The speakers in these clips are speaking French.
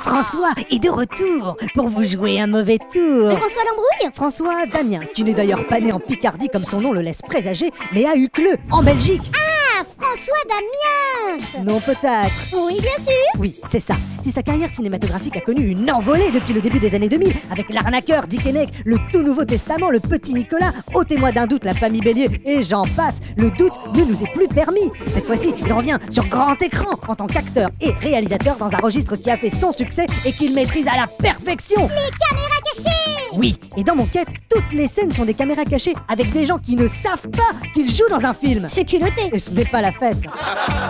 François est de retour pour vous jouer un mauvais tour. François l'embrouille? François Damien, qui n'est d'ailleurs pas né en Picardie comme son nom le laisse présager, mais à Uccle, en Belgique. Ah, François Damiens! Non, peut-être. Oui, bien sûr. Oui, c'est ça. Si sa carrière cinématographique a connu une envolée depuis le début des années 2000, avec L'Arnaqueur, Dick Henneck, Le Tout Nouveau Testament, Le Petit Nicolas, Ôtez-moi d'un doute, La Famille Bélier, et j'en passe, le doute ne nous est plus permis. Cette fois-ci, il revient sur grand écran en tant qu'acteur et réalisateur dans un registre qui a fait son succès et qu'il maîtrise à la perfection. Les caméras cachées! Oui, et dans Monquête, toutes les scènes sont des caméras cachées avec des gens qui ne savent pas qu'ils jouent dans un film. Je suis culottée. Et ce n'est pas la fesse.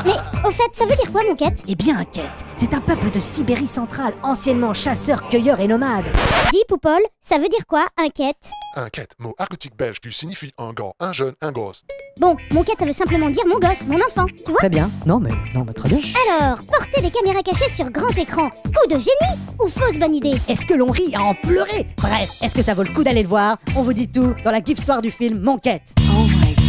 Mais, au fait, ça veut dire quoi, Monquête? Eh bien, Quête, c'est un peuple de Sibérie centrale, anciennement chasseurs, cueilleurs et nomades. Dis, Poupole, ça veut dire quoi, inquiète? Inquiète, mot argotique belge qui signifie un gars, un jeune, un gosse. Bon, Monquête, ça veut simplement dire mon gosse, mon enfant, tu vois? Très bien. Non, mais très bien. Alors, porter des caméras cachées sur grand écran, coup de génie ou fausse bonne idée? Est-ce que l'on rit à en pleurer? Bref, est-ce que ça vaut le coup d'aller le voir? On vous dit tout dans la gif-histoire du film Monquête. Oh my god.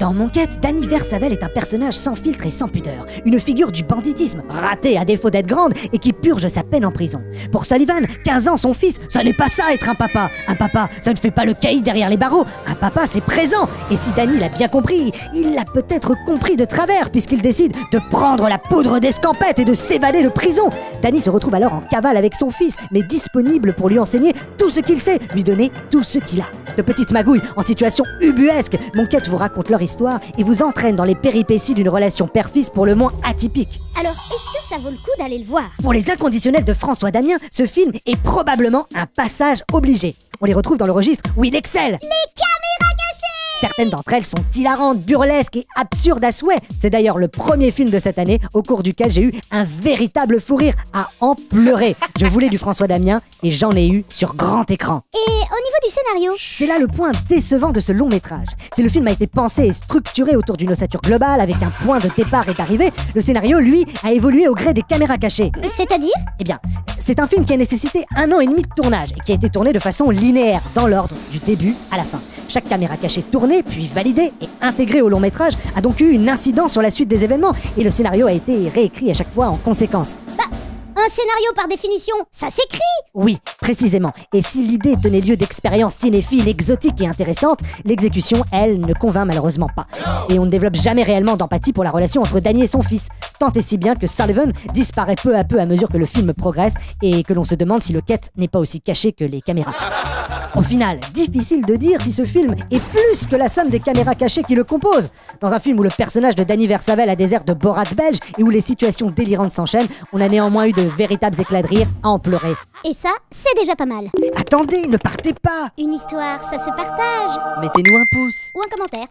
Dans Monquête, Dany Versavel est un personnage sans filtre et sans pudeur, une figure du banditisme, ratée à défaut d'être grande et qui purge sa peine en prison. Pour Sullivan, 15 ans, son fils, ça n'est pas ça être un papa. Un papa, ça ne fait pas le caïd derrière les barreaux. Un papa, c'est présent. Et si Dany l'a bien compris, il l'a peut-être compris de travers puisqu'il décide de prendre la poudre d'escampette et de s'évader de prison. Dany se retrouve alors en cavale avec son fils, mais disponible pour lui enseigner tout ce qu'il sait, lui donner tout ce qu'il a. De petites magouilles en situation ubuesque, Monquête vous raconte leur histoire et vous entraîne dans les péripéties d'une relation père-fils pour le moins atypique. Alors, est-ce que ça vaut le coup d'aller le voir? Pour les inconditionnels de François Damien, ce film est probablement un passage obligé. On les retrouve dans le registre où il excelle. Les caméras cachées! Certaines d'entre elles sont hilarantes, burlesques et absurdes à souhait. C'est d'ailleurs le premier film de cette année au cours duquel j'ai eu un véritable fou rire à en pleurer. Je voulais du François Damien et j'en ai eu sur grand écran. Et au niveau du scénario? C'est là le point décevant de ce long métrage. Si le film a été pensé et structuré autour d'une ossature globale avec un point de départ et d'arrivée, le scénario, lui, a évolué au gré des caméras cachées. C'est-à-dire? Eh bien, c'est un film qui a nécessité 1 an et demi de tournage et qui a été tourné de façon linéaire, dans l'ordre, du début à la fin. Chaque caméra cachée tournée, puis validée et intégrée au long métrage a donc eu une incidence sur la suite des événements et le scénario a été réécrit à chaque fois en conséquence. Un scénario, par définition, ça s'écrit! Oui, précisément. Et si l'idée tenait lieu d'expériences cinéphiles exotiques et intéressantes, l'exécution, elle, ne convainc malheureusement pas. Et on ne développe jamais réellement d'empathie pour la relation entre Dany et son fils. Tant et si bien que Sullivan disparaît peu à peu à mesure que le film progresse et que l'on se demande si le quête n'est pas aussi caché que les caméras. Au final, difficile de dire si ce film est plus que la somme des caméras cachées qui le composent. Dans un film où le personnage de Dany Versavel a des airs de Borat belge et où les situations délirantes s'enchaînent, on a néanmoins eu de véritables éclats de rire à en pleurer. Et ça, c'est déjà pas mal. Attendez, ne partez pas! Une histoire, ça se partage. Mettez-nous un pouce. Ou un commentaire.